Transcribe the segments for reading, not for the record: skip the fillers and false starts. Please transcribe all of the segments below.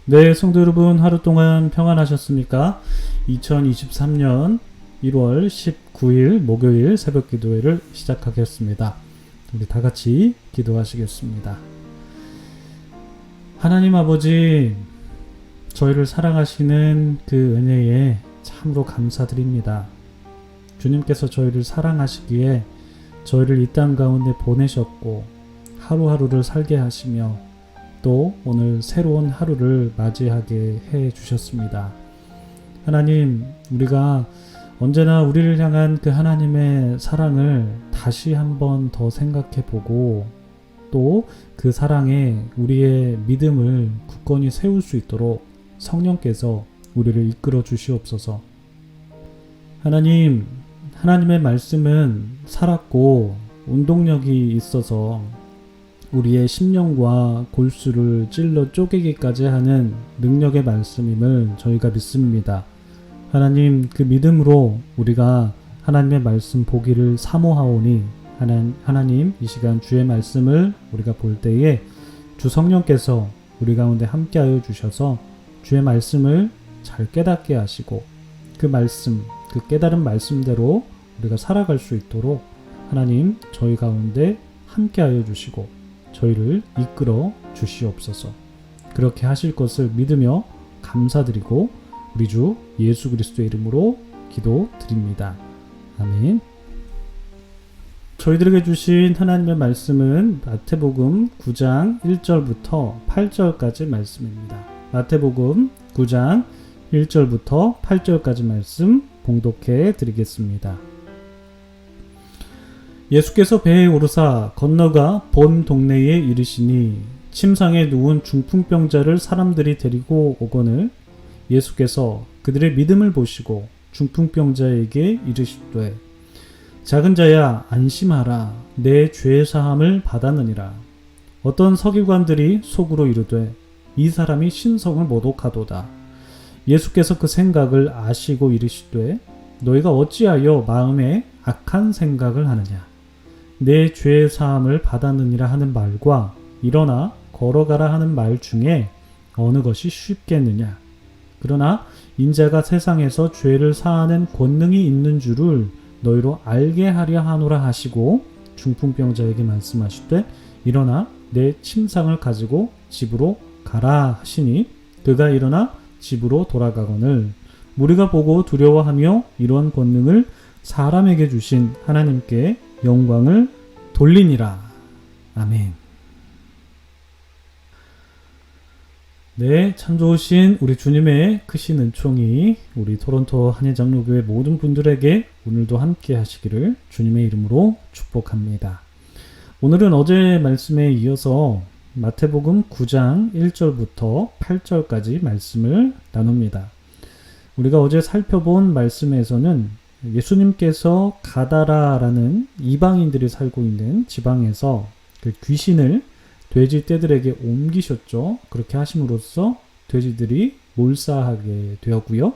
네, 성도 여러분, 하루 동안 평안하셨습니까? 2023년 1월 19일 목요일 새벽 기도회를 시작하겠습니다. 우리 다 같이 기도하시겠습니다. 하나님 아버지, 저희를 사랑하시는 그 은혜에 참으로 감사드립니다. 주님께서 저희를 사랑하시기에 저희를 이 땅 가운데 보내셨고 하루하루를 살게 하시며 또 오늘 새로운 하루를 맞이하게 해 주셨습니다. 하나님, 우리가 언제나 우리를 향한 그 하나님의 사랑을 다시 한번 더 생각해 보고 또 그 사랑에 우리의 믿음을 굳건히 세울 수 있도록 성령께서 우리를 이끌어 주시옵소서. 하나님, 하나님의 말씀은 살았고 운동력이 있어서 우리의 심령과 골수를 찔러 쪼개기까지 하는 능력의 말씀임을 저희가 믿습니다. 하나님, 그 믿음으로 우리가 하나님의 말씀 보기를 사모하오니 하나님, 이 시간 주의 말씀을 우리가 볼 때에 주 성령께서 우리 가운데 함께하여 주셔서 주의 말씀을 잘 깨닫게 하시고 그 말씀, 그 깨달은 말씀대로 우리가 살아갈 수 있도록 하나님 저희 가운데 함께하여 주시고 저희를 이끌어 주시옵소서. 그렇게 하실 것을 믿으며 감사드리고 우리 주 예수 그리스도의 이름으로 기도드립니다. 아멘. 저희들에게 주신 하나님의 말씀은 마태복음 9장 1절부터 8절까지 말씀입니다. 마태복음 9장 1절부터 8절까지 말씀 봉독해 드리겠습니다. 예수께서 배에 오르사 건너가 본 동네에 이르시니 침상에 누운 중풍병자를 사람들이 데리고 오거늘 예수께서 그들의 믿음을 보시고 중풍병자에게 이르시되 작은 자야 안심하라 내 죄 사함을 받았느니라. 어떤 서기관들이 속으로 이르되 이 사람이 신성을 모독하도다. 예수께서 그 생각을 아시고 이르시되 너희가 어찌하여 마음에 악한 생각을 하느냐. 내 죄 사함을 받았느니라 하는 말과 일어나 걸어가라 하는 말 중에 어느 것이 쉽겠느냐. 그러나 인자가 세상에서 죄를 사하는 권능이 있는 줄을 너희로 알게 하려 하노라 하시고 중풍병자에게 말씀하시되 일어나 내 침상을 가지고 집으로 가라 하시니 그가 일어나 집으로 돌아가거늘 무리가 보고 두려워하며 이러한 권능을 사람에게 주신 하나님께 영광을 돌리니라. 아멘. 네, 참 좋으신 우리 주님의 크신 은총이 우리 토론토 한예장로교회 모든 분들에게 오늘도 함께 하시기를 주님의 이름으로 축복합니다. 오늘은 어제 말씀에 이어서 마태복음 9장 1절부터 8절까지 말씀을 나눕니다. 우리가 어제 살펴본 말씀에서는 예수님께서 가다라라는 이방인들이 살고 있는 지방에서 그 귀신을 돼지 떼들에게 옮기셨죠. 그렇게 하심으로써 돼지들이 몰사하게 되었고요.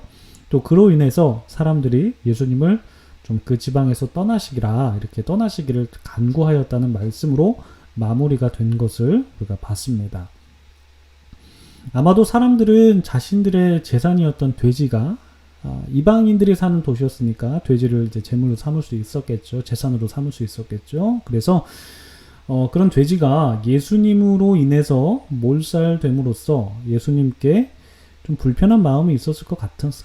또 그로 인해서 사람들이 예수님을 좀 그 지방에서 떠나시기라 이렇게 떠나시기를 간구하였다는 말씀으로 마무리가 된 것을 우리가 봤습니다. 아마도 사람들은 자신들의 재산이었던 돼지가 이방인들이 사는 도시였으니까 돼지를 이제 제물로 삼을 수 있었겠죠. 재산으로 삼을 수 있었겠죠. 그래서 그런 돼지가 예수님으로 인해서 몰살됨으로써 예수님께 좀 불편한 마음이 있었을 것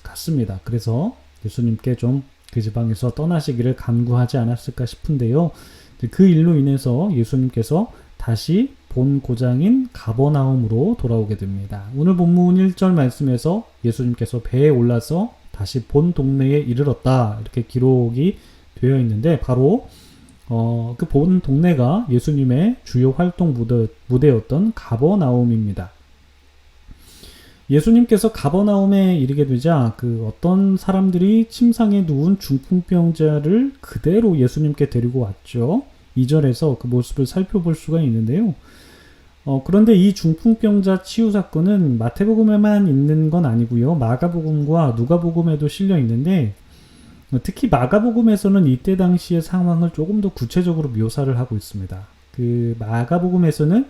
같습니다. 그래서 예수님께 좀 그 지방에서 떠나시기를 간구하지 않았을까 싶은데요. 그 일로 인해서 예수님께서 다시 본 고장인 가버나움으로 돌아오게 됩니다. 오늘 본문 1절 말씀에서 예수님께서 배에 올라서 다시 본 동네에 이르렀다 이렇게 기록이 되어 있는데 바로 그 본 동네가 예수님의 주요 활동 무대였던 가버나움입니다. 예수님께서 가버나움에 이르게 되자 그 어떤 사람들이 침상에 누운 중풍병자를 그대로 예수님께 데리고 왔죠. 2절에서 그 모습을 살펴볼 수가 있는데요. 그런데 이 중풍병자 치유 사건은 마태복음에만 있는 건 아니고요. 마가복음과 누가복음에도 실려 있는데 특히 마가복음에서는 이때 당시의 상황을 조금 더 구체적으로 묘사를 하고 있습니다. 그 마가복음에서는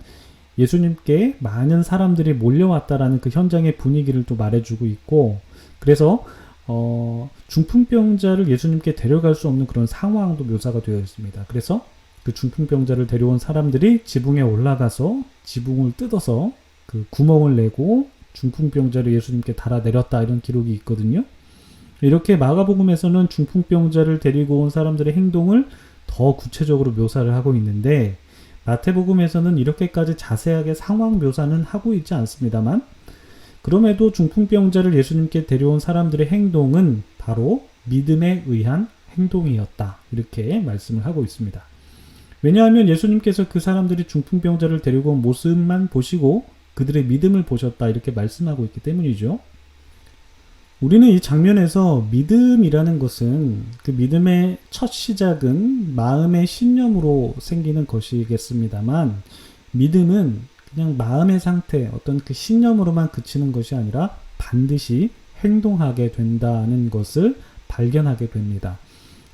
예수님께 많은 사람들이 몰려왔다라는 그 현장의 분위기를 또 말해주고 있고, 그래서 중풍병자를 예수님께 데려갈 수 없는 그런 상황도 묘사가 되어 있습니다. 그래서 그 중풍병자를 데려온 사람들이 지붕에 올라가서 지붕을 뜯어서 그 구멍을 내고 중풍병자를 예수님께 달아내렸다, 이런 기록이 있거든요. 이렇게 마가복음에서는 중풍병자를 데리고 온 사람들의 행동을 더 구체적으로 묘사를 하고 있는데, 마태복음에서는 이렇게까지 자세하게 상황 묘사는 하고 있지 않습니다만, 그럼에도 중풍병자를 예수님께 데려온 사람들의 행동은 바로 믿음에 의한 행동이었다, 이렇게 말씀을 하고 있습니다. 왜냐하면 예수님께서 그 사람들이 중풍병자를 데리고 온 모습만 보시고 그들의 믿음을 보셨다, 이렇게 말씀하고 있기 때문이죠. 우리는 이 장면에서 믿음이라는 것은 그 믿음의 첫 시작은 마음의 신념으로 생기는 것이겠습니다만, 믿음은 그냥 마음의 상태, 어떤 그 신념으로만 그치는 것이 아니라 반드시 행동하게 된다는 것을 발견하게 됩니다.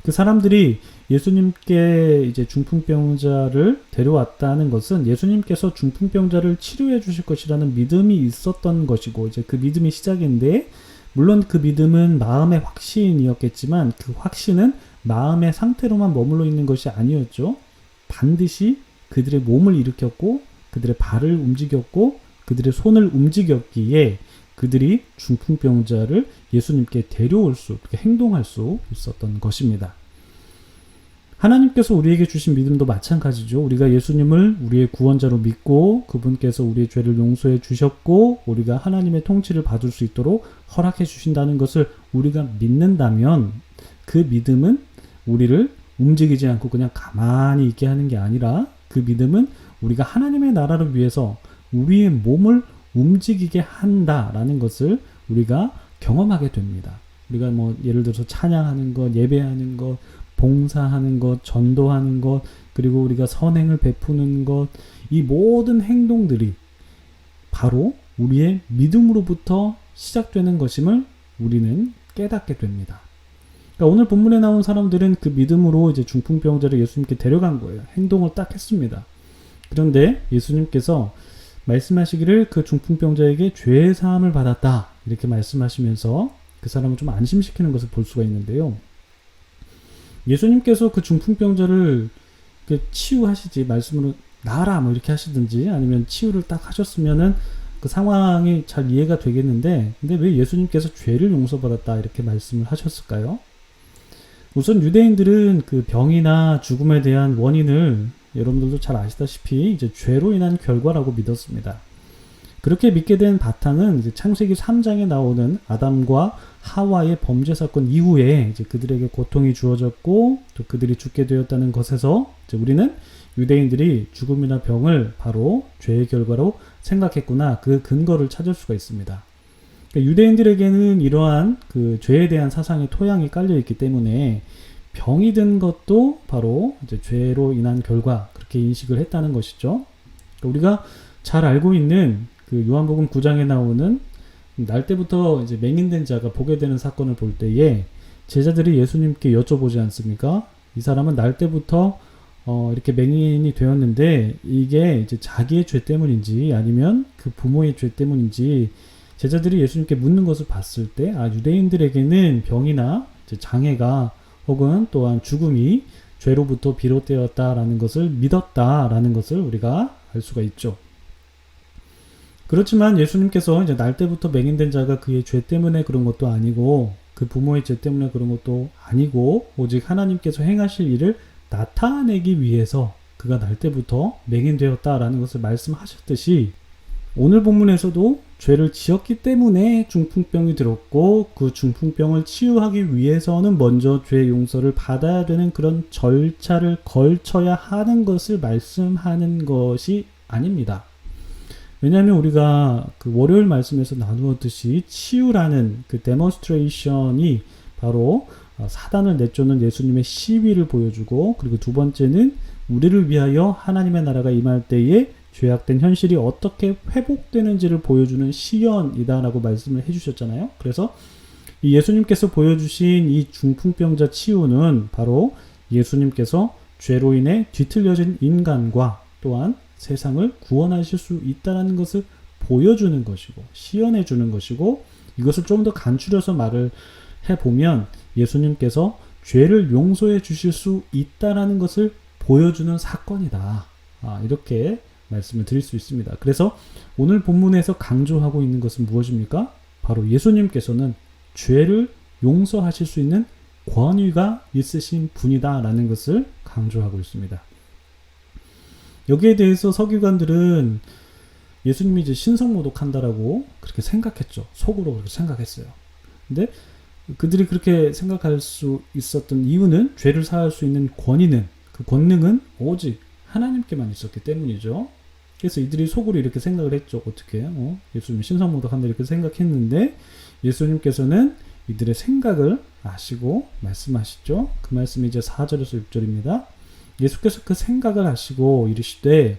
그 사람들이 예수님께 이제 중풍병자를 데려왔다는 것은 예수님께서 중풍병자를 치료해 주실 것이라는 믿음이 있었던 것이고, 이제 그 믿음이 시작인데, 물론 그 믿음은 마음의 확신이었겠지만 그 확신은 마음의 상태로만 머물러 있는 것이 아니었죠. 반드시 그들의 몸을 일으켰고 그들의 발을 움직였고 그들의 손을 움직였기에 그들이 중풍병자를 예수님께 데려올 수, 행동할 수 있었던 것입니다. 하나님께서 우리에게 주신 믿음도 마찬가지죠. 우리가 예수님을 우리의 구원자로 믿고 그분께서 우리의 죄를 용서해 주셨고 우리가 하나님의 통치를 받을 수 있도록 허락해 주신다는 것을 우리가 믿는다면, 그 믿음은 우리를 움직이지 않고 그냥 가만히 있게 하는 게 아니라, 그 믿음은 우리가 하나님의 나라를 위해서 우리의 몸을 움직이게 한다라는 것을 우리가 경험하게 됩니다. 우리가 예를 들어서 찬양하는 것, 예배하는 것, 봉사하는 것, 전도하는 것, 그리고 우리가 선행을 베푸는 것, 이 모든 행동들이 바로 우리의 믿음으로부터 시작되는 것임을 우리는 깨닫게 됩니다. 그러니까 오늘 본문에 나온 사람들은 그 믿음으로 이제 중풍병자를 예수님께 데려간 거예요. 행동을 딱 했습니다. 그런데 예수님께서 말씀하시기를 그 중풍병자에게 죄 사함을 받았다, 이렇게 말씀하시면서 그 사람을 좀 안심시키는 것을 볼 수가 있는데요. 예수님께서 그 중풍병자를 치유하시지, 말씀으로 나아라 이렇게 하시든지 아니면 치유를 딱 하셨으면은 그 상황이 잘 이해가 되겠는데, 근데 왜 예수님께서 죄를 용서받았다 이렇게 말씀을 하셨을까요? 우선 유대인들은 그 병이나 죽음에 대한 원인을 여러분들도 잘 아시다시피 이제 죄로 인한 결과라고 믿었습니다. 그렇게 믿게 된 바탕은 이제 창세기 3장에 나오는 아담과 하와의 범죄 사건 이후에 이제 그들에게 고통이 주어졌고 또 그들이 죽게 되었다는 것에서 이제 우리는 유대인들이 죽음이나 병을 바로 죄의 결과로 생각했구나, 그 근거를 찾을 수가 있습니다. 그러니까 유대인들에게는 이러한 그 죄에 대한 사상의 토양이 깔려 있기 때문에 병이 든 것도 바로 이제 죄로 인한 결과, 그렇게 인식을 했다는 것이죠. 그러니까 우리가 잘 알고 있는 그 요한복음 9장에 나오는 날 때부터 이제 맹인된 자가 보게 되는 사건을 볼 때에 제자들이 예수님께 여쭤보지 않습니까? 이 사람은 날 때부터 이렇게 맹인이 되었는데 이게 이제 자기의 죄 때문인지 아니면 그 부모의 죄 때문인지 제자들이 예수님께 묻는 것을 봤을 때, 유대인들에게는 병이나 이제 장애가 혹은 또한 죽음이 죄로부터 비롯되었다라는 것을 믿었다라는 것을 우리가 알 수가 있죠. 그렇지만 예수님께서 이제 날 때부터 맹인된 자가 그의 죄 때문에 그런 것도 아니고 그 부모의 죄 때문에 그런 것도 아니고 오직 하나님께서 행하실 일을 나타내기 위해서 그가 날 때부터 맹인되었다라는 것을 말씀하셨듯이, 오늘 본문에서도 죄를 지었기 때문에 중풍병이 들었고 그 중풍병을 치유하기 위해서는 먼저 죄 용서를 받아야 되는 그런 절차를 걸쳐야 하는 것을 말씀하는 것이 아닙니다. 왜냐하면 우리가 그 월요일 말씀에서 나누었듯이 치유라는 그 데몬스트레이션이 바로 사단을 내쫓는 예수님의 시위를 보여주고, 그리고 두 번째는 우리를 위하여 하나님의 나라가 임할 때에 죄악된 현실이 어떻게 회복되는지를 보여주는 시연이다라고 말씀을 해주셨잖아요. 그래서 이 예수님께서 보여주신 이 중풍병자 치유는 바로 예수님께서 죄로 인해 뒤틀려진 인간과 또한 세상을 구원하실 수 있다는 것을 보여주는 것이고 시연해 주는 것이고, 이것을 좀 더 간추려서 말을 해보면 예수님께서 죄를 용서해 주실 수 있다는 것을 보여주는 사건이다. 이렇게 말씀을 드릴 수 있습니다. 그래서 오늘 본문에서 강조하고 있는 것은 무엇입니까? 바로 예수님께서는 죄를 용서하실 수 있는 권위가 있으신 분이다라는 것을 강조하고 있습니다. 여기에 대해서 서기관들은 예수님이 이제 신성모독한다라고 그렇게 생각했죠. 속으로 그렇게 생각했어요. 근데 그들이 그렇게 생각할 수 있었던 이유는 죄를 사할 수 있는 권위는, 그 권능은 오직 하나님께만 있었기 때문이죠. 그래서 이들이 속으로 이렇게 생각을 했죠. 어떻게 예수님이 신성모독한다 이렇게 생각했는데 예수님께서는 이들의 생각을 아시고 말씀하시죠. 그 말씀이 이제 4절에서 6절입니다. 예수께서 그 생각을 아시고 이르시되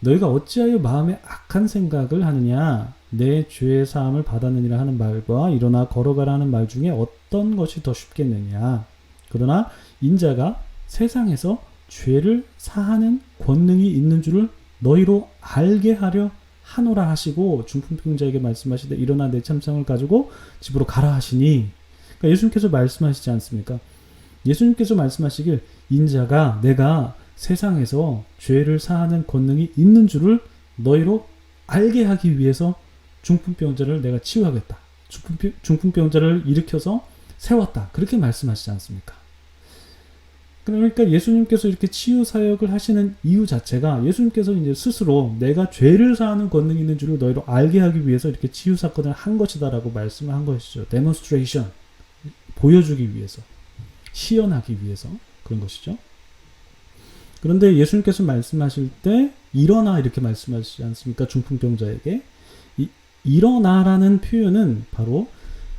너희가 어찌하여 마음에 악한 생각을 하느냐, 내 죄의 사함을 받았느니라 하는 말과 일어나 걸어가라 하는 말 중에 어떤 것이 더 쉽겠느냐. 그러나 인자가 세상에서 죄를 사하는 권능이 있는 줄을 너희로 알게 하려 하노라 하시고, 중풍병자에게 말씀하시되 일어나 내 참상을 가지고 집으로 가라 하시니, 그러니까 예수님께서 말씀하시지 않습니까? 예수님께서 말씀하시길 인자가 내가 세상에서 죄를 사하는 권능이 있는 줄을 너희로 알게 하기 위해서 중풍병자를 내가 치유하겠다. 중풍병자를 일으켜서 세웠다. 그렇게 말씀하시지 않습니까? 그러니까 예수님께서 이렇게 치유 사역을 하시는 이유 자체가 예수님께서 이제 스스로 내가 죄를 사하는 권능이 있는 줄을 너희로 알게 하기 위해서 이렇게 치유 사건을 한 것이다라고 말씀을 한 것이죠. 데몬스트레이션, 보여주기 위해서, 시연하기 위해서 그런 것이죠. 그런데 예수님께서 말씀하실 때 일어나 이렇게 말씀하시지 않습니까? 중풍병자에게. 일어나라는 표현은 바로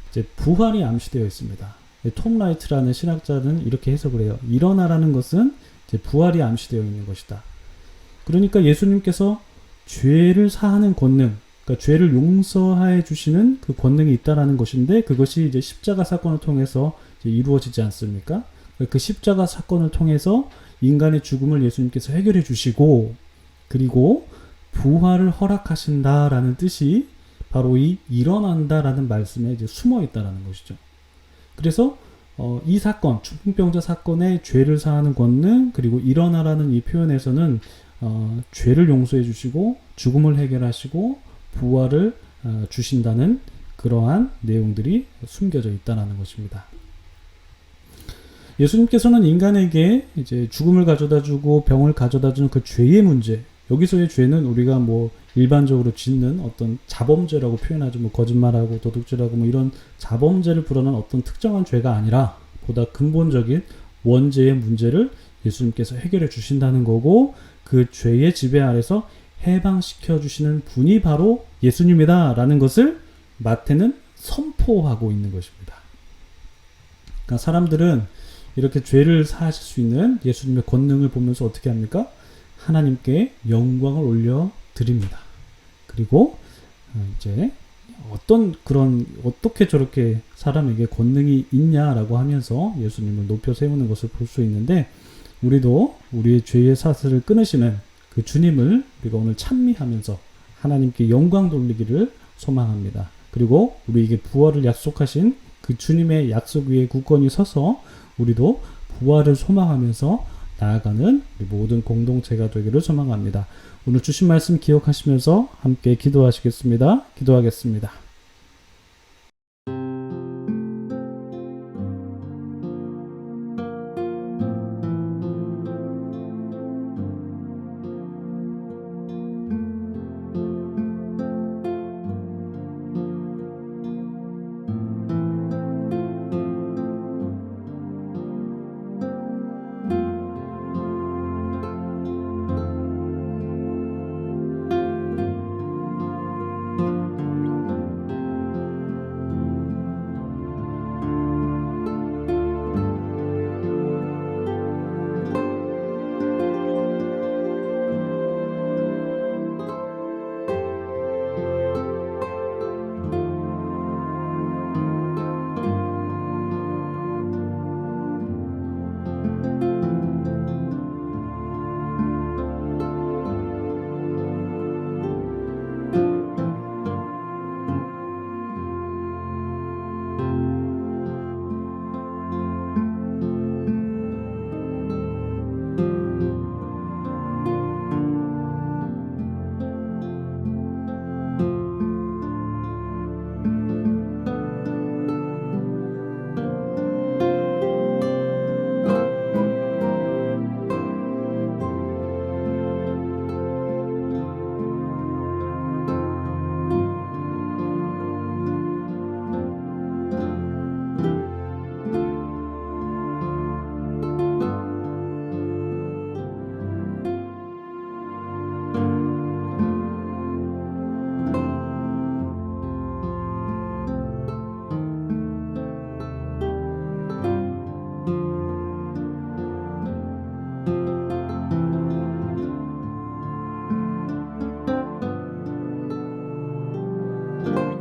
이제 부활이 암시되어 있습니다. 톰 라이트라는 신학자는 이렇게 해석을 해요. 일어나라는 것은 이제 부활이 암시되어 있는 것이다. 그러니까 예수님께서 죄를 사하는 권능, 그러니까 죄를 용서해 주시는 그 권능이 있다라는 것인데, 그것이 이제 십자가 사건을 통해서 이제 이루어지지 않습니까? 그 십자가 사건을 통해서 인간의 죽음을 예수님께서 해결해 주시고, 그리고 부활을 허락하신다라는 뜻이 바로 이 일어난다라는 말씀에 이제 숨어 있다라는 것이죠. 그래서 이 사건, 중풍병자 사건의 죄를 사하는 권능, 그리고 일어나라는 이 표현에서는 죄를 용서해 주시고 죽음을 해결하시고 부활을 주신다는 그러한 내용들이 숨겨져 있다는 것입니다. 예수님께서는 인간에게 이제 죽음을 가져다 주고 병을 가져다 주는 그 죄의 문제, 여기서의 죄는 우리가 뭐 일반적으로 짓는 어떤 자범죄라고 표현하죠. 뭐 거짓말하고 도둑질하고 뭐 이런 자범죄를 불어넣은 어떤 특정한 죄가 아니라 보다 근본적인 원죄의 문제를 예수님께서 해결해 주신다는 거고, 그 죄의 지배 아래서 해방시켜 주시는 분이 바로 예수님이다라는 것을 마태는 선포하고 있는 것입니다. 그러니까 사람들은 이렇게 죄를 사하실 수 있는 예수님의 권능을 보면서 어떻게 합니까? 하나님께 영광을 올려 드립니다. 그리고 이제 어떻게 저렇게 사람에게 권능이 있냐라고 하면서 예수님을 높여 세우는 것을 볼 수 있는데, 우리도 우리의 죄의 사슬을 끊으시는 그 주님을 우리가 오늘 찬미하면서 하나님께 영광 돌리기를 소망합니다. 그리고 우리에게 부활을 약속하신 그 주님의 약속 위에 굳건히 서서 우리도 부활을 소망하면서 나아가는 우리 모든 공동체가 되기를 소망합니다. 오늘 주신 말씀 기억하시면서 함께 기도하시겠습니다. 기도하겠습니다. 네.